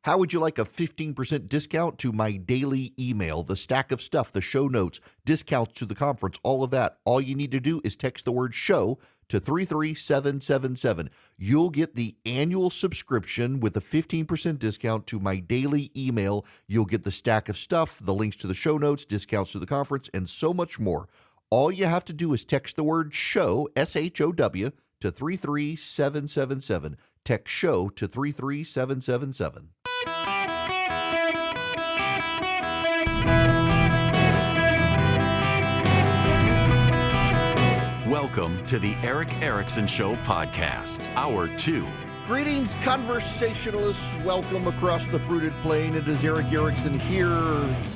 How would you like a 15% discount to my daily email, the stack of stuff, the show notes, discounts to the conference, all of that? All you need to do is text the word show to 33777. You'll get the annual subscription with a 15% discount to my daily email. You'll get the stack of stuff, the links to the show notes, discounts to the conference, and so much more. All you have to do is text the word show, SHOW, to 33777. Text show to 33777. Welcome to the Eric Erickson Show podcast, Hour 2. Greetings, conversationalists. Welcome across the fruited plain. It is Eric Erickson here.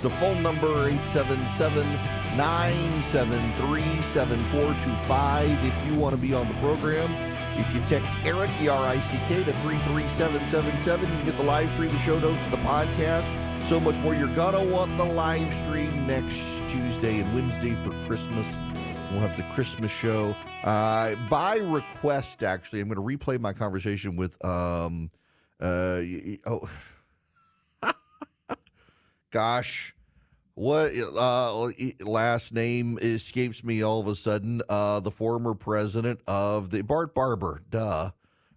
The phone number, 877-973-7425. If you want to be on the program, if you text Eric, E-R-I-C-K, to 33777, you can get the live stream, the show notes, the podcast, so much more. You're going to want the live stream next Tuesday and Wednesday for Christmas. We'll have the Christmas show. By request, actually, I'm going to replay my conversation with, what last name escapes me all of a sudden? The former president of the Bart Barber. Duh.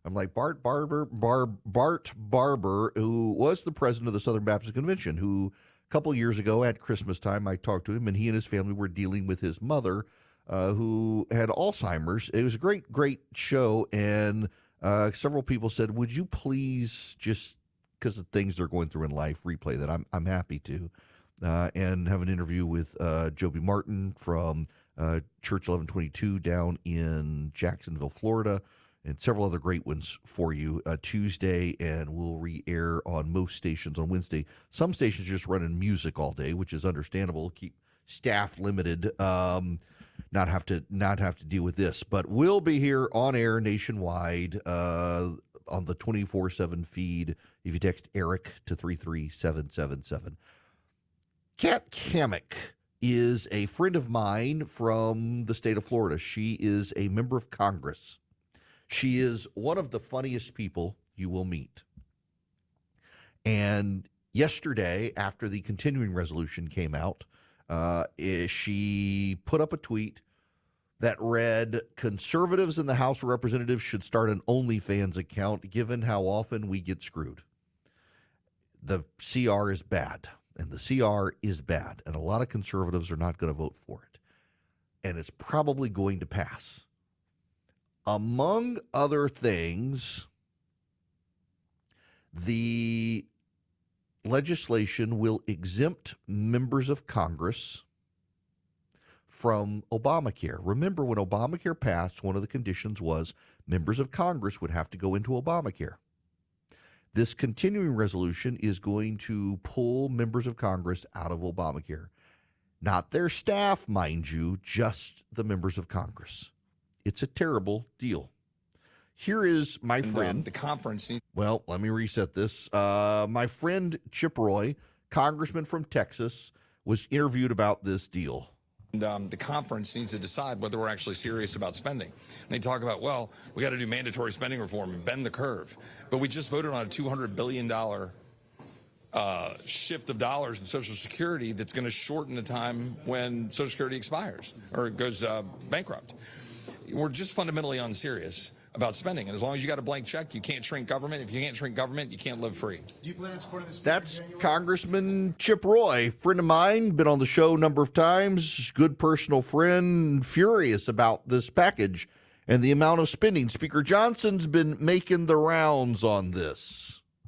I'm like, Bart Barber, who was the president of the Southern Baptist Convention, who a couple years ago at Christmas time, I talked to him, and he and his family were dealing with his mother, who had Alzheimer's. It was a great show, and several people said, would you please, just because of things they're going through in life, replay that? I'm happy to. And have an interview with Joby Martin from Church 1122 down in Jacksonville, Florida, and several other great ones for you Tuesday, and we'll re-air on most stations on Wednesday. Some stations just running music all day, which is understandable. Keep staff limited, not have to deal with this. But we'll be here on air nationwide on the 24/7 feed if you text Eric to 33777. Kat Kammack is a friend of mine from the state of Florida. She is a member of Congress. She is one of the funniest people you will meet. And yesterday, after the continuing resolution came out, she put up a tweet that read, conservatives in the House of Representatives should start an OnlyFans account given how often we get screwed. The CR is bad. And the CR is bad, and a lot of conservatives are not going to vote for it. And it's probably going to pass. Among other things, the legislation will exempt members of Congress from Obamacare. Remember, when Obamacare passed, one of the conditions was members of Congress would have to go into Obamacare. This continuing resolution is going to pull members of Congress out of Obamacare. Not their staff, mind you, just the members of Congress. It's a terrible deal. Here is my friend. The conference. Well, let me reset this. My friend Chip Roy, congressman from Texas, was interviewed about this deal. And the conference needs to decide whether we're actually serious about spending. And they talk about, well, we got to do mandatory spending reform and bend the curve. But we just voted on a $200 billion shift of dollars in Social Security that's going to shorten the time when Social Security expires or goes bankrupt. We're just fundamentally unserious about spending. And as long as you got a blank check, you can't shrink government. If you can't shrink government, you can't live free. Do you plan on supporting this? That's Congressman Chip Roy, friend of mine, been on the show a number of times, good personal friend, furious about this package and the amount of spending. Speaker Johnson's been making the rounds on this.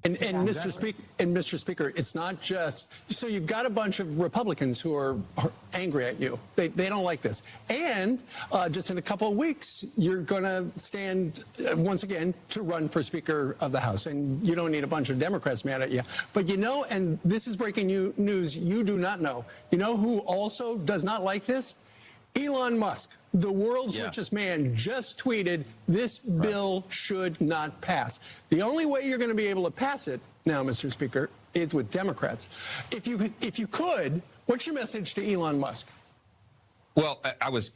And Mr. Speaker, it's not just so you've got a bunch of Republicans who are angry at you. They don't like this. And just in a couple of weeks, you're going to stand once again to run for Speaker of the House. And you don't need a bunch of Democrats mad at you. But you know, and this is breaking news you do not know. You know who also does not like this? Elon Musk, the world's richest man, just tweeted this bill should not pass. The only way you're going to be able to pass it now, Mr. Speaker, is with Democrats. If you could, what's your message to Elon Musk? Well, I was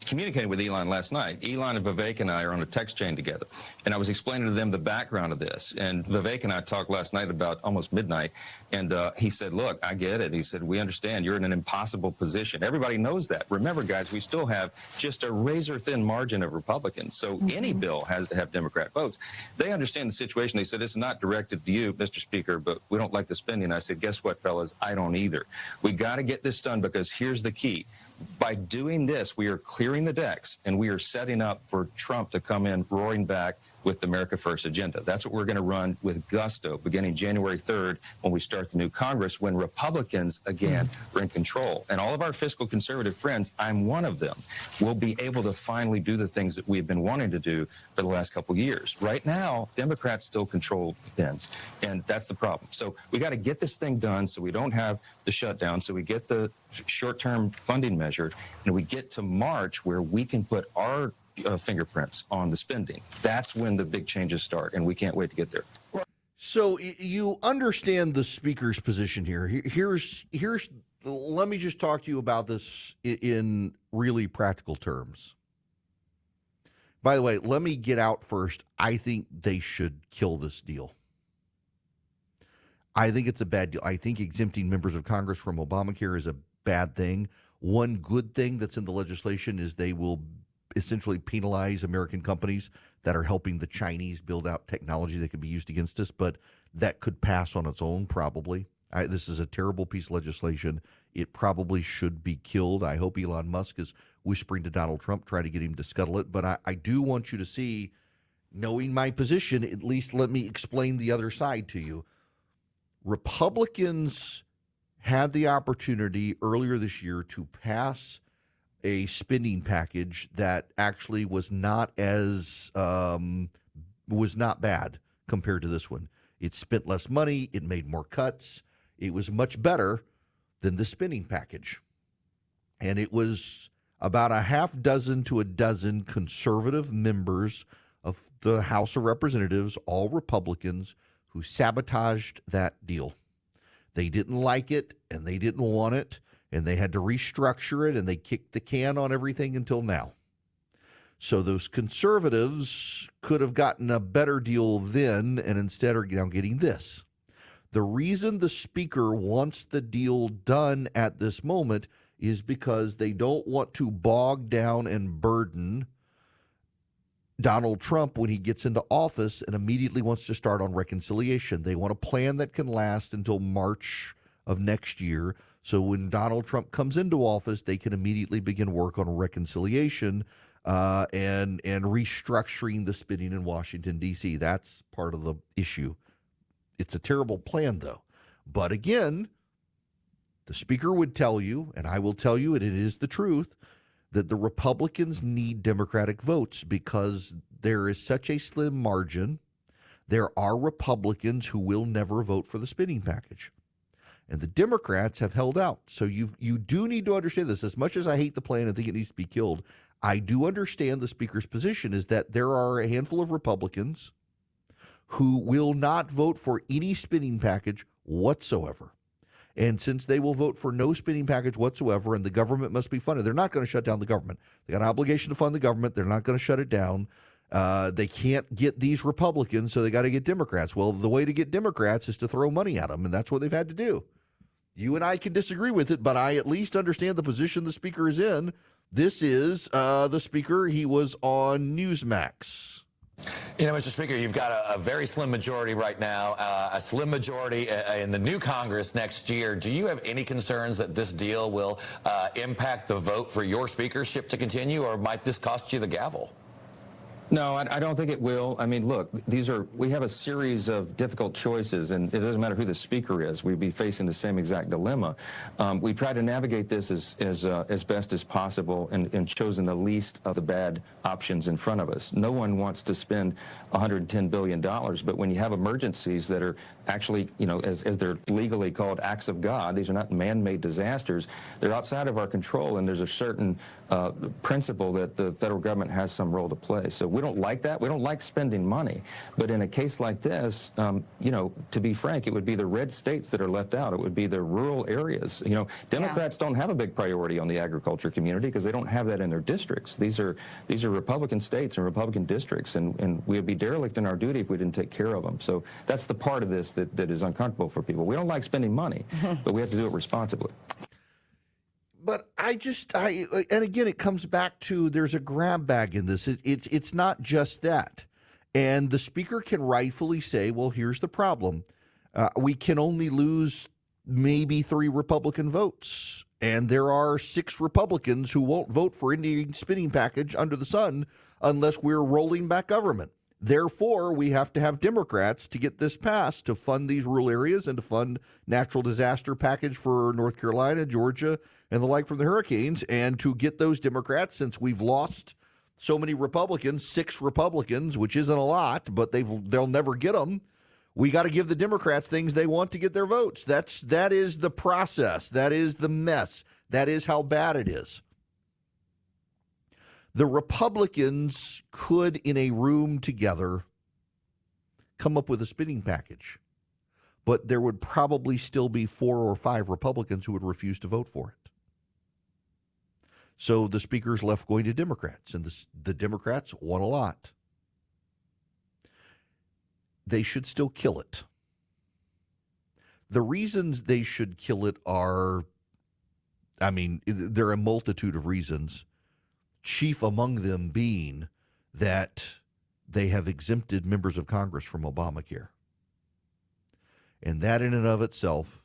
communicating with Elon last night. Elon and Vivek and I are on a text chain together, and I was explaining to them the background of this. And Vivek and I talked last night about almost midnight, and he said, look, I get it. He said, we understand you're in an impossible position. Everybody knows that. Remember, guys, we still have just a razor-thin margin of Republicans, so any bill has to have Democrat votes. They understand the situation. They said, it's not directed to you, Mr. Speaker, but we don't like the spending. I said, guess what, fellas? I don't either. We got to get this done, because here's the key. By doing this, we are clearing the decks, and we are setting up for Trump to come in roaring back with the America First agenda. That's what we're going to run with gusto beginning January 3rd when we start the new Congress, when Republicans, again, are in control. And all of our fiscal conservative friends, I'm one of them, will be able to finally do the things that we've been wanting to do for the last couple of years. Right now, Democrats still control the pens, and that's the problem. So we got to get this thing done so we don't have the shutdown, so we get the short-term funding measure, and we get to March where we can put our fingerprints on the spending. That's when the big changes start, and we can't wait to get there. So you understand the speaker's position here. Here's. Let me just talk to you about this in really practical terms. By the way, let me get out first. I think they should kill this deal. I think it's a bad deal. I think exempting members of Congress from Obamacare is a bad thing. One good thing that's in the legislation is they will essentially penalize American companies that are helping the Chinese build out technology that could be used against us, but that could pass on its own probably. This is a terrible piece of legislation. It probably should be killed. I hope Elon Musk is whispering to Donald Trump, try to get him to scuttle it. But I do want you to see, knowing my position, at least let me explain the other side to you. Republicans had the opportunity earlier this year to pass a spending package that actually was not bad compared to this one. It spent less money. It made more cuts. It was much better than the spending package. And it was about a half dozen to a dozen conservative members of the House of Representatives, all Republicans, who sabotaged that deal. They didn't like it, and they didn't want it, and they had to restructure it, and they kicked the can on everything until now. So those conservatives could have gotten a better deal then, and instead are now getting this. The reason the speaker wants the deal done at this moment is because they don't want to bog down and burden Donald Trump when he gets into office and immediately wants to start on reconciliation. They want a plan that can last until March of next year. So when Donald Trump comes into office, they can immediately begin work on reconciliation and restructuring the spending in Washington, D.C. That's part of the issue. It's a terrible plan, though. But again, the speaker would tell you, and I will tell you, and it is the truth, that the Republicans need Democratic votes because there is such a slim margin. There are Republicans who will never vote for the spending package. And the Democrats have held out. So you do need to understand this. As much as I hate the plan and think it needs to be killed, I do understand the speaker's position is that there are a handful of Republicans who will not vote for any spending package whatsoever. And since they will vote for no spending package whatsoever and the government must be funded, they're not going to shut down the government. They got an obligation to fund the government. They're not going to shut it down. They can't get these Republicans, so they got to get Democrats. Well, the way to get Democrats is to throw money at them, and that's what they've had to do. You and I can disagree with it, but I at least understand the position the speaker is in. This is the speaker. He was on Newsmax. You know, Mr. Speaker, you've got a very slim majority right now, a slim majority in the new Congress next year. Do you have any concerns that this deal will impact the vote for your speakership to continue, or might this cost you the gavel? No, I don't think it will. I mean, look, we have a series of difficult choices, and it doesn't matter who the speaker is. We'd be facing the same exact dilemma. We try to navigate this as best as possible and chosen the least of the bad options in front of us. No one wants to spend $110 billion, but when you have emergencies that are actually, you know, as they're legally called acts of God, these are not man-made disasters. They're outside of our control, and there's a certain principle that the federal government has some role to play. So We don't like that. We don't like spending money. But in a case like this, to be frank, it would be the red states that are left out. It would be the rural areas. Democrats don't have a big priority on the agriculture community because they don't have that in their districts. These are Republican states and Republican districts, and we would be derelict in our duty if we didn't take care of them. So that's the part of this that is uncomfortable for people. We don't like spending money, but we have to do it responsibly. But and again, it comes back to there's a grab bag in this. It's not just that. And the speaker can rightfully say, well, here's the problem. We can only lose maybe 3 Republican votes. And there are 6 Republicans who won't vote for any spending package under the sun unless we're rolling back government. Therefore, we have to have Democrats to get this passed to fund these rural areas and to fund natural disaster package for North Carolina, Georgia, and the like from the hurricanes. And to get those Democrats, since we've lost so many Republicans, 6 Republicans, which isn't a lot, but they'll never get them. We got to give the Democrats things they want to get their votes. That is the process. That is the mess. That is how bad it is. The Republicans could, in a room together, come up with a spending package, but there would probably still be 4 or 5 Republicans who would refuse to vote for it. So the speaker's left going to Democrats, and the Democrats want a lot. They should still kill it. The reasons they should kill it are, there are a multitude of reasons. Chief among them being that they have exempted members of Congress from Obamacare. And that in and of itself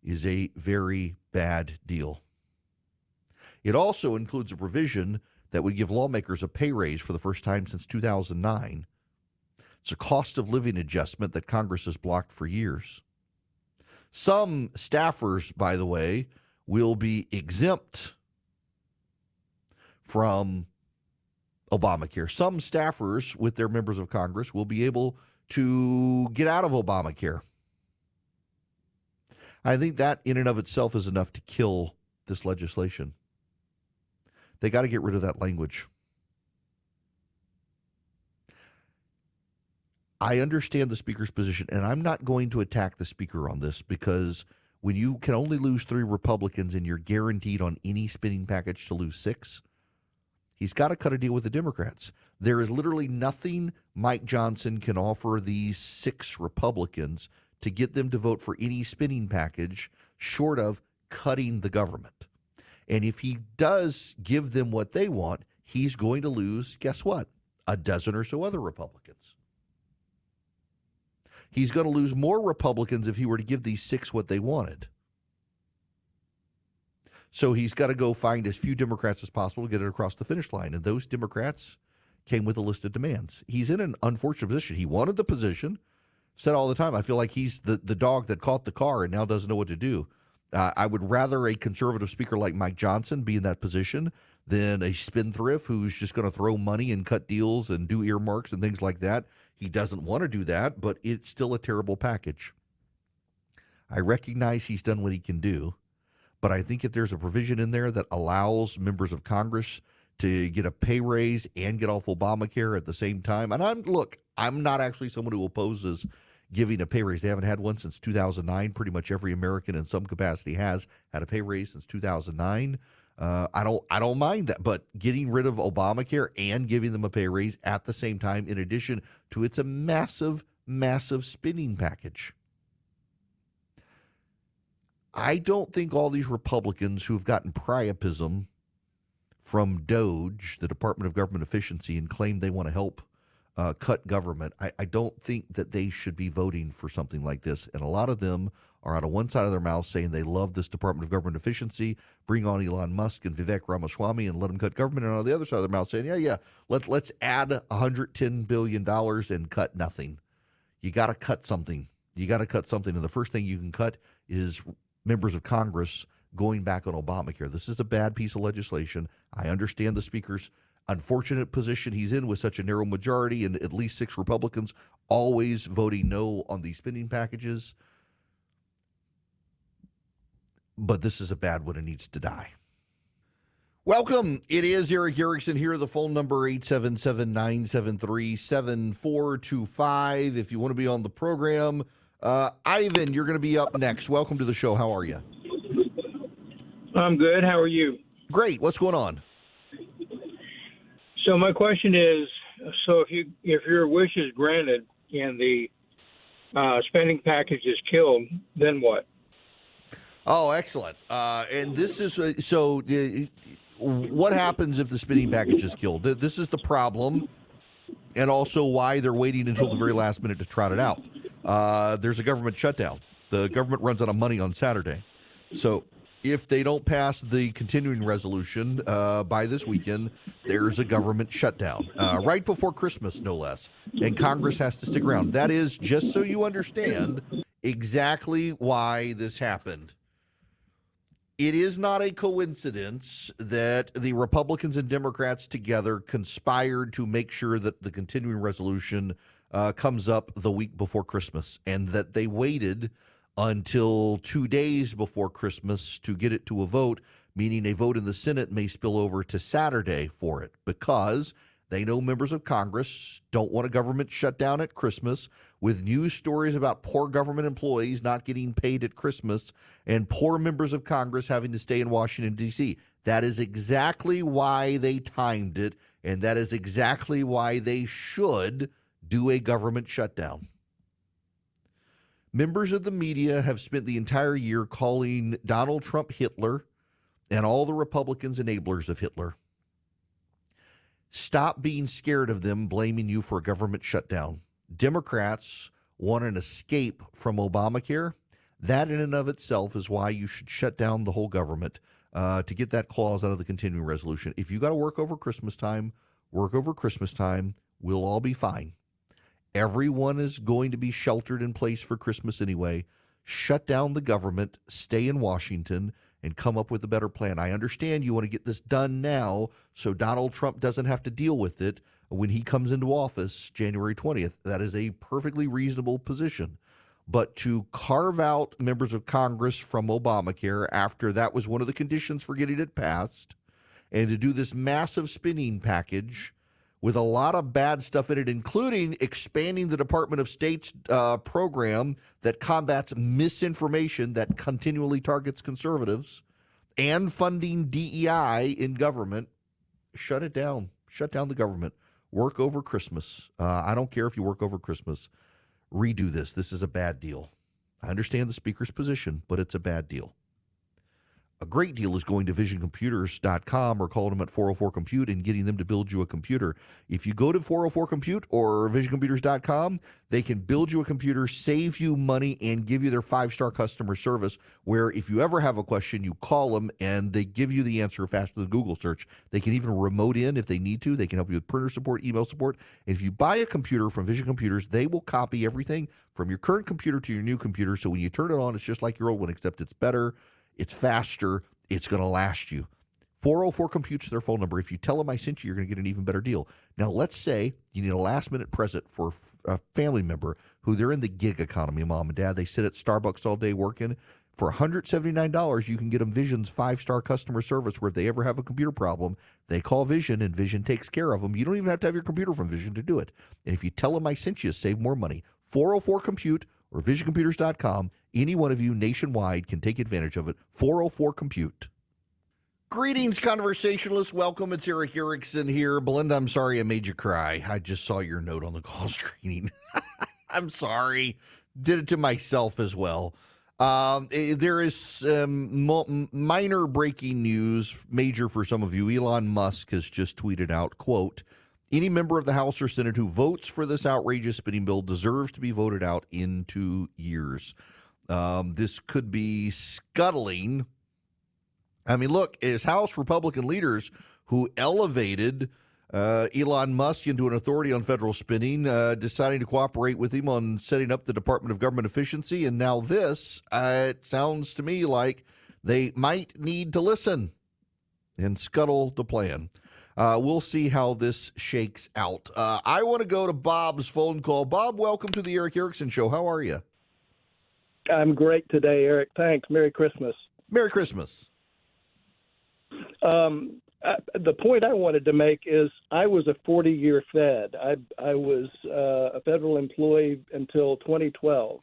is a very bad deal. It also includes a provision that would give lawmakers a pay raise for the first time since 2009. It's a cost of living adjustment that Congress has blocked for years. Some staffers, by the way, will be exempt from Obamacare. Some staffers with their members of Congress will be able to get out of Obamacare. I think that in and of itself is enough to kill this legislation. They got to get rid of that language. I understand the speaker's position, and I'm not going to attack the speaker on this because when you can only lose 3 Republicans and you're guaranteed on any spending package to lose 6, he's got to cut a deal with the Democrats. There is literally nothing Mike Johnson can offer these 6 Republicans to get them to vote for any spending package short of cutting the government. And if he does give them what they want, he's going to lose, guess what? A dozen or so other Republicans. He's going to lose more Republicans if he were to give these 6 what they wanted. So he's got to go find as few Democrats as possible to get it across the finish line. And those Democrats came with a list of demands. He's in an unfortunate position. He wanted the position, said all the time, I feel like he's the dog that caught the car and now doesn't know what to do. I would rather a conservative speaker like Mike Johnson be in that position than a spendthrift who's just going to throw money and cut deals and do earmarks and things like that. He doesn't want to do that, but it's still a terrible package. I recognize he's done what he can do, but I think if there's a provision in there that allows members of Congress to get a pay raise and get off Obamacare at the same time, and I'm not actually someone who opposes giving a pay raise. They haven't had one since 2009. Pretty much every American in some capacity has had a pay raise since 2009. I don't mind that, but getting rid of Obamacare and giving them a pay raise at the same time, in addition to it's a massive, massive spending package. I don't think all these Republicans who've gotten priapism from DOGE, the Department of Government Efficiency, and claim they want to help cut government, I don't think that they should be voting for something like this. And a lot of them are out of one side of their mouth saying they love this Department of Government Efficiency, bring on Elon Musk and Vivek Ramaswamy and let them cut government. And on the other side of their mouth saying, let's add $110 billion and cut nothing. You got to cut something. And the first thing you can cut is members of Congress going back on Obamacare. This is a bad piece of legislation. I understand the speaker's unfortunate position he's in with such a narrow majority and at least 6 Republicans always voting no on these spending packages. But this is a bad one and needs to die. Welcome. It is Eric Erickson here. The phone number 877-973-7425. If you want to be on the program, Ivan, you're going to be up next. Welcome to the show. How are you? I'm good. How are you? Great. What's going on? So my question is, so if your wish is granted and the spending package is killed, then what? Oh, excellent. And this is what happens if the spending package is killed? This is the problem, and also why they're waiting until the very last minute to trot it out. There's a government shutdown. The government runs out of money on Saturday. So if they don't pass the continuing resolution by this weekend, there's a government shutdown right before Christmas, no less. And Congress has to stick around. That is, just so you understand exactly why this happened. It is not a coincidence that the Republicans and Democrats together conspired to make sure that the continuing resolution comes up the week before Christmas, and that they waited until 2 days before Christmas to get it to a vote, meaning a vote in the Senate may spill over to Saturday for it, because they know members of Congress don't want a government shutdown at Christmas, with news stories about poor government employees not getting paid at Christmas and poor members of Congress having to stay in Washington, D.C. That is exactly why they timed it, and that is exactly why they should do a government shutdown. Members of the media have spent the entire year calling Donald Trump Hitler and all the Republicans enablers of Hitler. Stop being scared of them blaming you for a government shutdown. Democrats want an escape from Obamacare. That in and of itself is why you should shut down the whole government to get that clause out of the continuing resolution. If you got to work over Christmas time, work over Christmas time. We'll all be fine. Everyone is going to be sheltered in place for Christmas anyway. Shut down the government, stay in Washington, and come up with a better plan. I understand you want to get this done now so Donald Trump doesn't have to deal with it when he comes into office January 20th. That is a perfectly reasonable position. But to carve out members of Congress from Obamacare after that was one of the conditions for getting it passed, and to do this massive spending package with a lot of bad stuff in it, including expanding the Department of State's program that combats misinformation that continually targets conservatives, and funding DEI in government. Shut it down. Shut down the government. Work over Christmas. I don't care if you work over Christmas. Redo this. This is a bad deal. I understand the speaker's position, but it's a bad deal. A great deal is going to visioncomputers.com or calling them at 404-COMPUTE and getting them to build you a computer. If you go to 404-COMPUTE or visioncomputers.com, they can build you a computer, save you money, and give you their 5-star customer service, where if you ever have a question, you call them and they give you the answer faster than Google search. They can even remote in if they need to. They can help you with printer support, email support. And if you buy a computer from Vision Computers, they will copy everything from your current computer to your new computer. So when you turn it on, it's just like your old one, except it's better. It's faster. It's going to last you. 404-COMPUTE's their phone number. If you tell them I sent you, you're going to get an even better deal. Now, let's say you need a last-minute present for a family member who they're in the gig economy, mom and dad. They sit at Starbucks all day working. For $179, you can get them Vision's 5-star customer service, where if they ever have a computer problem, they call Vision, and Vision takes care of them. You don't even have to have your computer from Vision to do it. And if you tell them I sent you, save more money. 404-COMPUTE or visioncomputers.com. Any one of you nationwide can take advantage of it. 404-COMPUTE. Greetings, conversationalists. Welcome. It's Eric Erickson here. Belinda, I'm sorry I made you cry. I just saw your note on the call screening. I'm sorry. Did it to myself as well. There is minor breaking news, major for some of you. Elon Musk has just tweeted out, quote, "Any member of the House or Senate who votes for this outrageous spending bill deserves to be voted out in 2 years." This could be scuttling. I mean, look, as House Republican leaders who elevated Elon Musk into an authority on federal spending, deciding to cooperate with him on setting up the Department of Government Efficiency, and now this, it sounds to me like they might need to listen and scuttle the plan. We'll see how this shakes out. I want to go to Bob's phone call. Bob, welcome to the Eric Erickson Show. How are you? I'm great today, Eric. Thanks. Merry Christmas. Merry Christmas. The point I wanted to make is I was a 40-year Fed. I was a federal employee until 2012.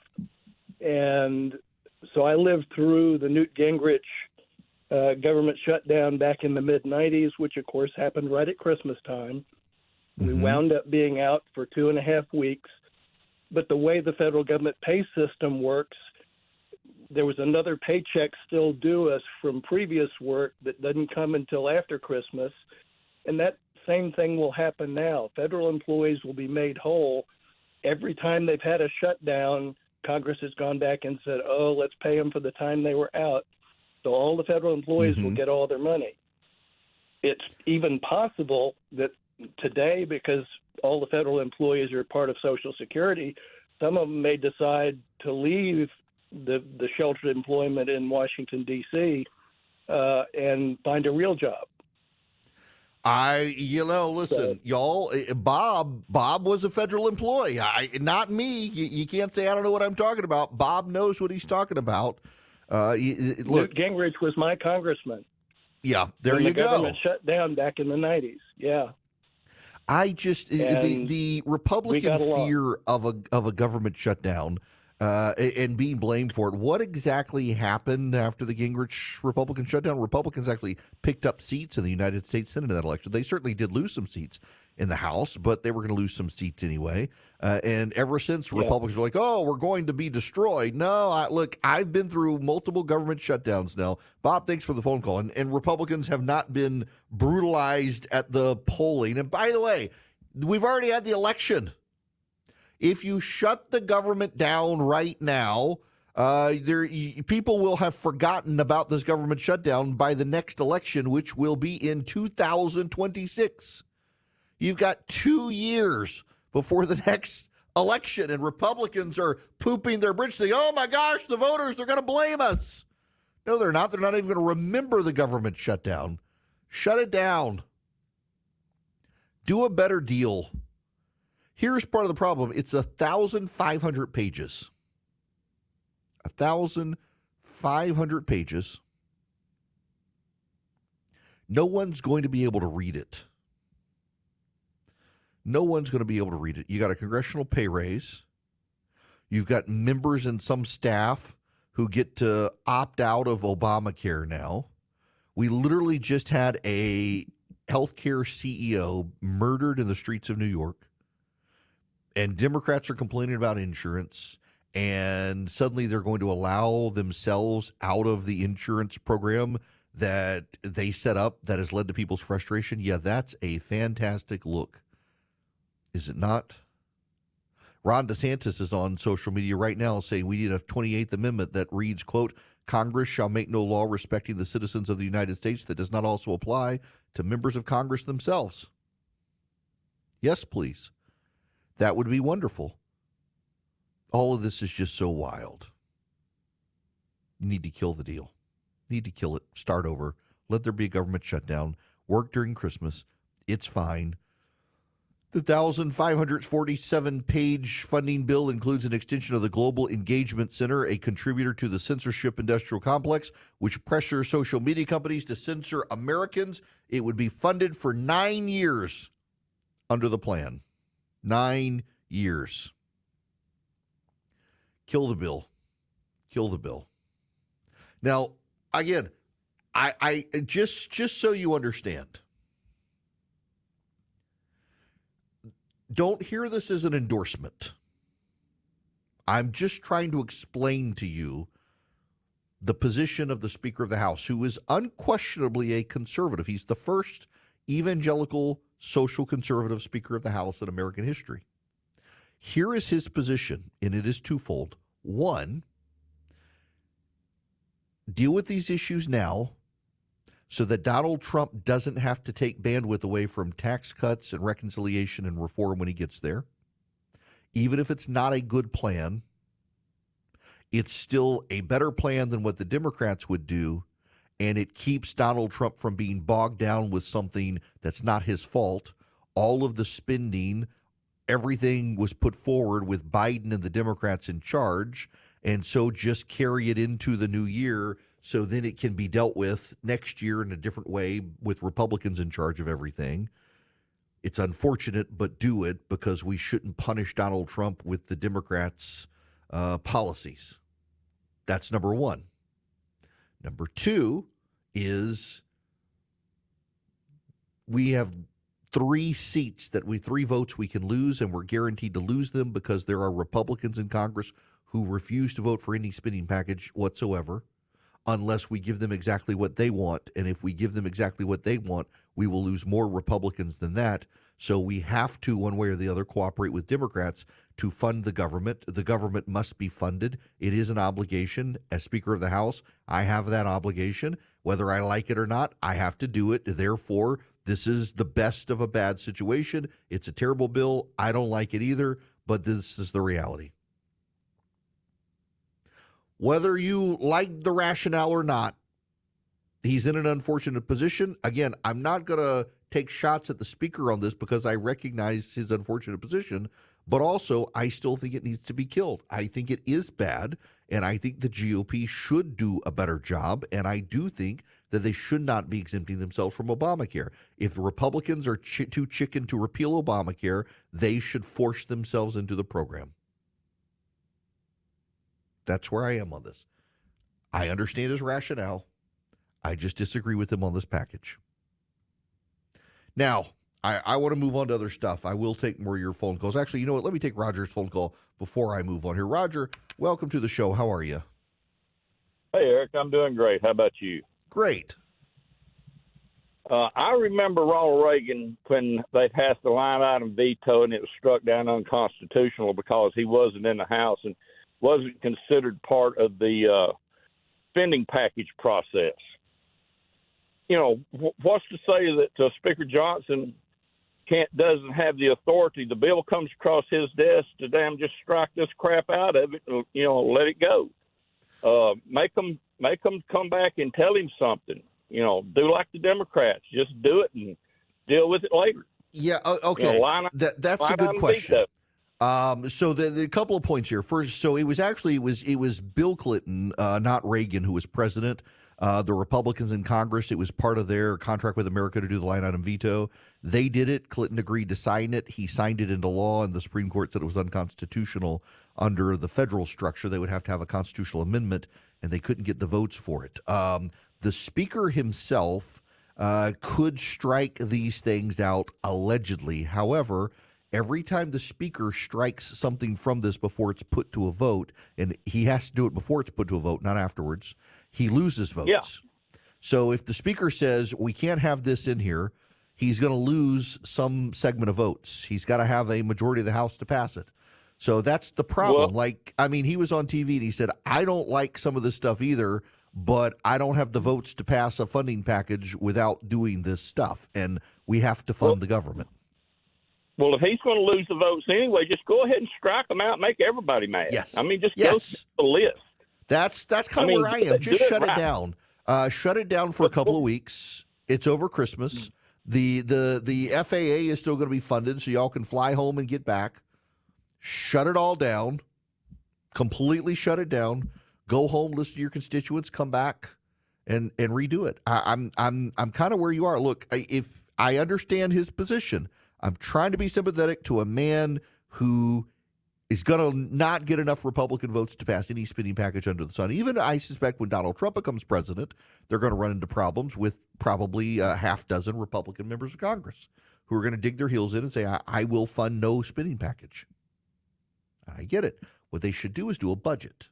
And so I lived through the Newt Gingrich government shutdown back in the mid-'90s, which, of course, happened right at Christmas time. We wound up being out for 2.5 weeks. But the way the federal government pay system works, there was another paycheck still due us from previous work that doesn't come until after Christmas. And that same thing will happen now. Federal employees will be made whole. Every time they've had a shutdown, Congress has gone back and said, oh, let's pay them for the time they were out. So all the federal employees will get all their money. It's even possible that today, because all the federal employees are part of Social Security, some of them may decide to leave the sheltered employment in Washington, D.C., and find a real job. Listen, y'all, Bob was a federal employee. Not me. You can't say I don't know what I'm talking about. Bob knows what he's talking about. Look, Newt Gingrich was my congressman. Yeah, there you go. The government shut down back in the 90s. Yeah. I just the Republican fear of a government shutdown and being blamed for it. What exactly happened after the Gingrich Republican shutdown? Republicans actually picked up seats in the United States Senate in that election. They certainly did lose some seats in the House, but they were going to lose some seats anyway. And ever since, Republicans are like, oh, we're going to be destroyed. No, look, I've been through multiple government shutdowns now. Bob, thanks for the phone call. And Republicans have not been brutalized at the polling. And by the way, we've already had the election. If you shut the government down right now, people will have forgotten about this government shutdown by the next election, which will be in 2026. You've got 2 years before the next election, and Republicans are pooping their britches saying, oh, my gosh, the voters, they're going to blame us. No, they're not. They're not even going to remember the government shutdown. Shut it down. Do a better deal. Here's part of the problem. It's 1,500 pages. 1,500 pages. No one's going to be able to read it. No one's going to be able to read it. You got a congressional pay raise. You've got members and some staff who get to opt out of Obamacare now. We literally just had a healthcare CEO murdered in the streets of New York. And Democrats are complaining about insurance. And suddenly they're going to allow themselves out of the insurance program that they set up that has led to people's frustration. Yeah, that's a fantastic look. Is it not? Ron DeSantis is on social media right now saying we need a 28th Amendment that reads, quote, Congress shall make no law respecting the citizens of the United States that does not also apply to members of Congress themselves. Yes, please. That would be wonderful. All of this is just so wild. You need to kill the deal. You need to kill it. Start over. Let there be a government shutdown. Work during Christmas. It's fine. The 1,547-page funding bill includes an extension of the Global Engagement Center, a contributor to the censorship industrial complex, which pressures social media companies to censor Americans. It would be funded for 9 years under the plan. 9 years. Kill the bill. Kill the bill. Now, again, I just so you understand, don't hear this as an endorsement. I'm just trying to explain to you the position of the Speaker of the House, who is unquestionably a conservative. He's the first evangelical social conservative Speaker of the House in American history. Here is his position, and it is twofold. One, deal with these issues now so that Donald Trump doesn't have to take bandwidth away from tax cuts and reconciliation and reform when he gets there. Even if it's not a good plan, it's still a better plan than what the Democrats would do, and it keeps Donald Trump from being bogged down with something that's not his fault. All of the spending, everything was put forward with Biden and the Democrats in charge, and so just carry it into the new year so then it can be dealt with next year in a different way with Republicans in charge of everything. It's unfortunate, but do it, because we shouldn't punish Donald Trump with the Democrats' policies. That's number one. Number two is we have three votes we can lose, and we're guaranteed to lose them because there are Republicans in Congress who refuse to vote for any spending package whatsoever unless we give them exactly what they want. And if we give them exactly what they want, we will lose more Republicans than that. So we have to, one way or the other, cooperate with Democrats to fund the government. The government must be funded. It is an obligation. As Speaker of the House, I have that obligation. Whether I like it or not, I have to do it. Therefore, this is the best of a bad situation. It's a terrible bill. I don't like it either, but this is the reality. Whether you like the rationale or not, he's in an unfortunate position. Again, I'm not going to take shots at the speaker on this because I recognize his unfortunate position, but also I still think it needs to be killed. I think it is bad, and I think the GOP should do a better job, and I do think that they should not be exempting themselves from Obamacare. If the Republicans are too chicken to repeal Obamacare, they should force themselves into the program. That's where I am on this. I understand his rationale. I just disagree with him on this package. Now, I want to move on to other stuff. I will take more of your phone calls. Actually, you know what? Let me take Roger's phone call before I move on here. Roger, welcome to the show. How are you? Hey, Eric, I'm doing great. How about you? Great. I remember Ronald Reagan when they passed the line item veto and it was struck down unconstitutional because he wasn't in the House and wasn't considered part of the spending package process. You know, what's to say that Speaker Johnson doesn't have the authority? The bill comes across his desk to damn just strike this crap out of it, you know, let it go. Make them come back and tell him something. You know, do like the Democrats, just do it and deal with it later. Yeah. Okay. You know, that's a good question. So the couple of points here. First, so it was Bill Clinton, not Reagan, who was president. The Republicans in Congress, it was part of their contract with America to do the line item veto. They did it. Clinton agreed to sign it. He signed it into law, and the Supreme Court said it was unconstitutional under the federal structure. They would have to have a constitutional amendment, and they couldn't get the votes for it. The Speaker himself could strike these things out allegedly. However, every time the Speaker strikes something from this before it's put to a vote, and he has to do it before it's put to a vote, not afterwards, he loses votes. Yeah. So if the Speaker says we can't have this in here, he's going to lose some segment of votes. He's got to have a majority of the House to pass it. So that's the problem. Well, he was on TV and he said, I don't like some of this stuff either, but I don't have the votes to pass a funding package without doing this stuff, and we have to fund the government. Well, if he's going to lose the votes anyway, just go ahead and strike them out and make everybody mad. Yes. I mean, just go through the list. That's kind of where I am. Just shut it down. Shut it down for a couple of weeks. It's over Christmas. The FAA is still going to be funded, so y'all can fly home and get back. Shut it all down. Completely shut it down. Go home, listen to your constituents, come back, and redo it. I'm kind of where you are. Look, if I understand his position, I'm trying to be sympathetic to a man who is going to not get enough Republican votes to pass any spending package under the sun. Even I suspect when Donald Trump becomes president, they're going to run into problems with probably a half dozen Republican members of Congress who are going to dig their heels in and say, I will fund no spending package. I get it. What they should do is do a budget.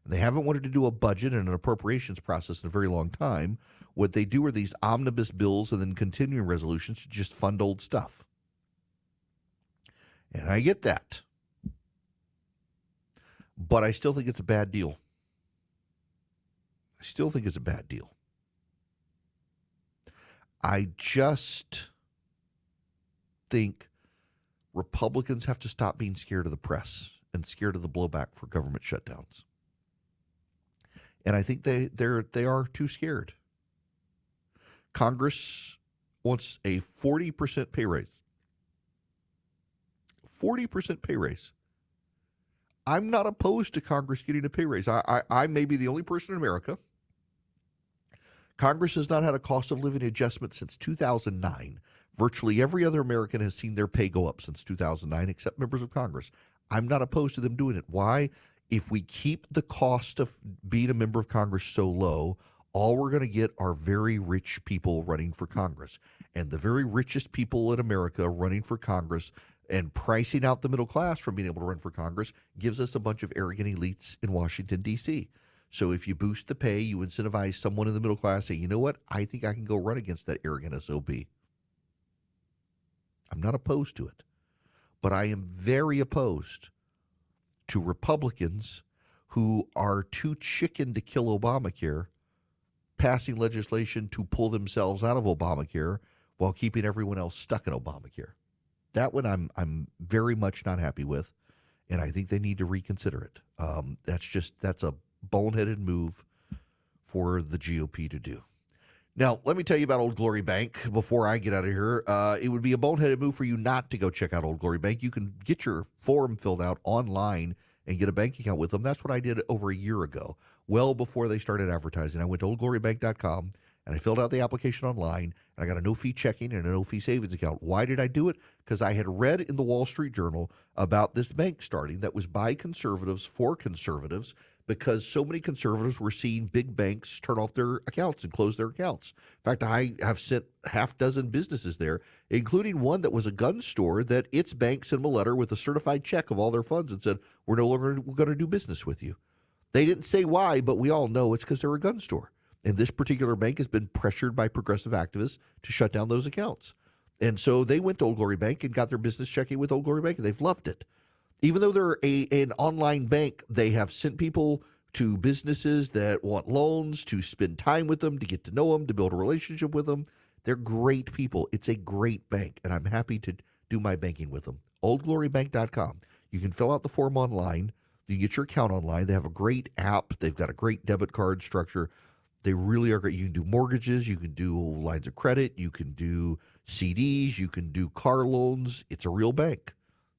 They haven't wanted to do a budget and an appropriations process in a very long time. What they do are these omnibus bills and then continuing resolutions to just fund old stuff. And I get that. But I still think it's a bad deal. I just think Republicans have to stop being scared of the press and scared of the blowback for government shutdowns. And I think they are too scared. Congress wants a 40% pay raise. 40% pay raise. I'm not opposed to Congress getting a pay raise. I may be the only person in America Congress has not had a cost of living adjustment since 2009. Virtually every other American has seen their pay go up since 2009, except members of Congress. I'm not opposed to them doing it. Why? If we keep the cost of being a member of Congress so low, all we're going to get are very rich people running for Congress. And the very richest people in America running for Congress and pricing out the middle class from being able to run for Congress gives us a bunch of arrogant elites in Washington, D.C. So if you boost the pay, you incentivize someone in the middle class, say, you know what, I think I can go run against that arrogant SOB. I'm not opposed to it, but I am very opposed to Republicans who are too chicken to kill Obamacare, passing legislation to pull themselves out of Obamacare while keeping everyone else stuck in Obamacare. That one I'm very much not happy with, and I think they need to reconsider it. That's a boneheaded move for the GOP to do. Now, let me tell you about Old Glory Bank before I get out of here. It would be a boneheaded move for you not to go check out Old Glory Bank. You can get your form filled out online and get a bank account with them. That's what I did over a year ago, well before they started advertising. I went to oldglorybank.com and I filled out the application online, and I got a no-fee checking and a no-fee savings account. Why did I do it? Because I had read in the Wall Street Journal about this bank starting that was by conservatives for conservatives, because so many conservatives were seeing big banks turn off their accounts and close their accounts. In fact, I have sent half dozen businesses there, including one that was a gun store, that its bank sent them a letter with a certified check of all their funds and said, we're no longer going to do business with you. They didn't say why, but we all know it's because they're a gun store. And this particular bank has been pressured by progressive activists to shut down those accounts. And so they went to Old Glory Bank and got their business checking with Old Glory Bank, and they've loved it. Even though they're an online bank, they have sent people to businesses that want loans, to spend time with them, to get to know them, to build a relationship with them. They're great people. It's a great bank, and I'm happy to do my banking with them. oldglorybank.com. You can fill out the form online. You can get your account online. They have a great app. They've got a great debit card structure. They really are great. You can do mortgages. You can do lines of credit. You can do CDs. You can do car loans. It's a real bank,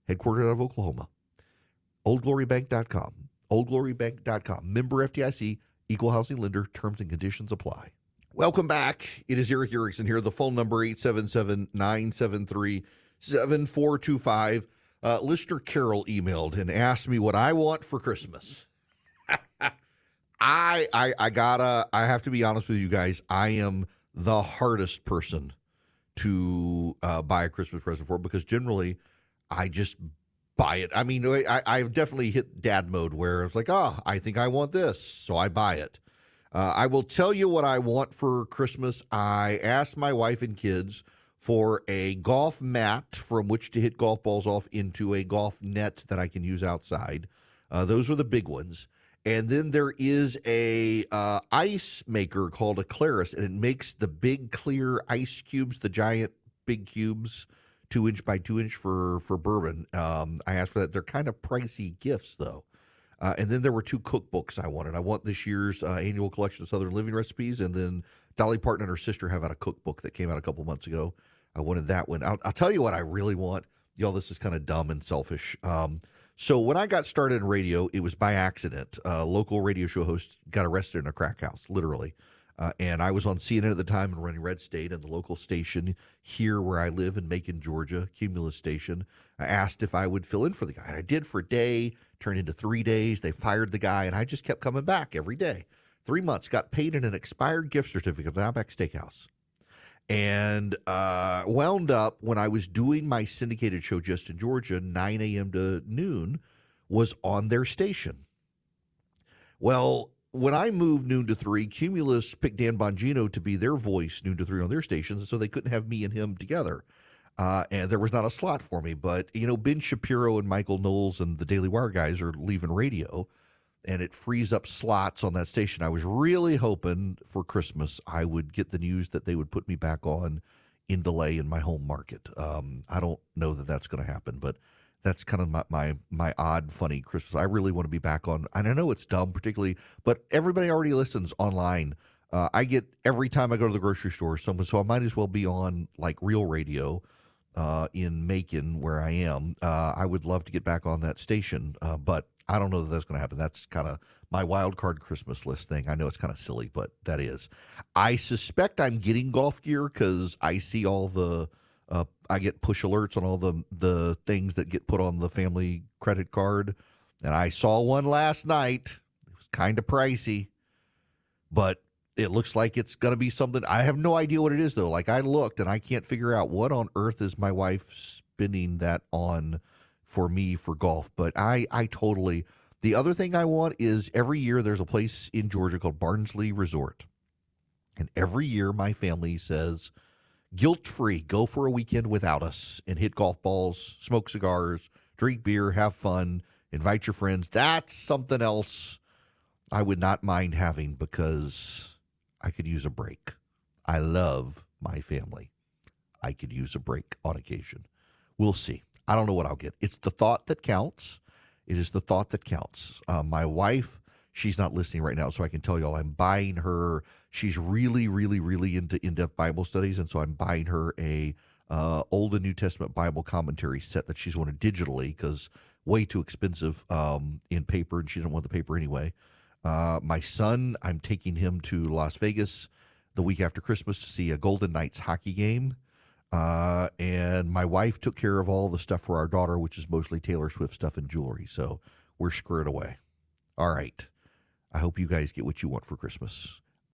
headquartered out of Oklahoma. oldglorybank.com. oldglorybank.com. Member FDIC, equal housing lender. Terms and conditions apply. Welcome back. It is Eric Erickson here. The phone number 877-973-7425. Listener Carol emailed and asked me what I want for Christmas. I have to be honest with you guys. I am the hardest person to buy a Christmas present for, because generally I just buy it. I mean, I've definitely hit dad mode where it's like, I think I want this, so I buy it. I will tell you what I want for Christmas. I asked my wife and kids for a golf mat from which to hit golf balls off into a golf net that I can use outside. Those are the big ones. And then there is a ice maker called a Claris, and it makes the big clear ice cubes, the giant big cubes, 2-inch by 2-inch for bourbon. I asked for that. They're kind of pricey gifts, though. And then there were 2 cookbooks I wanted. I want this year's annual collection of Southern Living recipes, and then Dolly Parton and her sister have out a cookbook that came out a couple months ago. I wanted that one. I'll tell you what I really want. Y'all, this is kind of dumb and selfish. So when I got started in radio, it was by accident. A local radio show host got arrested in a crack house, literally. And I was on CNN at the time and running Red State, and the local station here where I live in Macon, Georgia, Cumulus Station, asked if I would fill in for the guy. And I did for a day, turned into 3 days. They fired the guy, and I just kept coming back every day. 3 months, got paid in an expired gift certificate at the Outback Steakhouse. And wound up, when I was doing my syndicated show just in Georgia, 9 a.m. to noon, was on their station. Well, when I moved noon to 3, Cumulus picked Dan Bongino to be their voice noon to 3 on their stations, and so they couldn't have me and him together. And there was not a slot for me. But, Ben Shapiro and Michael Knowles and the Daily Wire guys are leaving radio, and it frees up slots on that station. I was really hoping for Christmas I would get the news that they would put me back on in delay in my home market. I don't know that that's going to happen, but that's kind of my odd, funny Christmas. I really want to be back on, and I know it's dumb particularly, but everybody already listens online. I get, every time I go to the grocery store, someone, so I might as well be on like real radio in Macon where I am. I would love to get back on that station, but I don't know that that's going to happen. That's kind of my wild card Christmas list thing. I know it's kind of silly, but that is. I suspect I'm getting golf gear because I see all the I get push alerts on all the things that get put on the family credit card, and I saw one last night. It was kind of pricey, but it looks like it's going to be something. I have no idea what it is, though. Like, I looked, and I can't figure out what on earth is my wife spending that on for me for golf. But I totally. The other thing I want is every year there's a place in Georgia called Barnsley Resort. And every year my family says, guilt-free, go for a weekend without us and hit golf balls, smoke cigars, drink beer, have fun, invite your friends. That's something else I would not mind having because I could use a break. I love my family. I could use a break on occasion. We'll see. I don't know what I'll get. It's the thought that counts. It is the thought that counts. My wife, she's not listening right now, so I can tell y'all I'm buying her. She's really, really, really into in-depth Bible studies, and so I'm buying her a Old and New Testament Bible commentary set that she's wanted digitally because way too expensive in paper, and she doesn't want the paper anyway. My son, I'm taking him to Las Vegas the week after Christmas to see a Golden Knights hockey game. And my wife took care of all the stuff for our daughter, which is mostly Taylor Swift stuff and jewelry. So we're squared away. All right. I hope you guys get what you want for Christmas.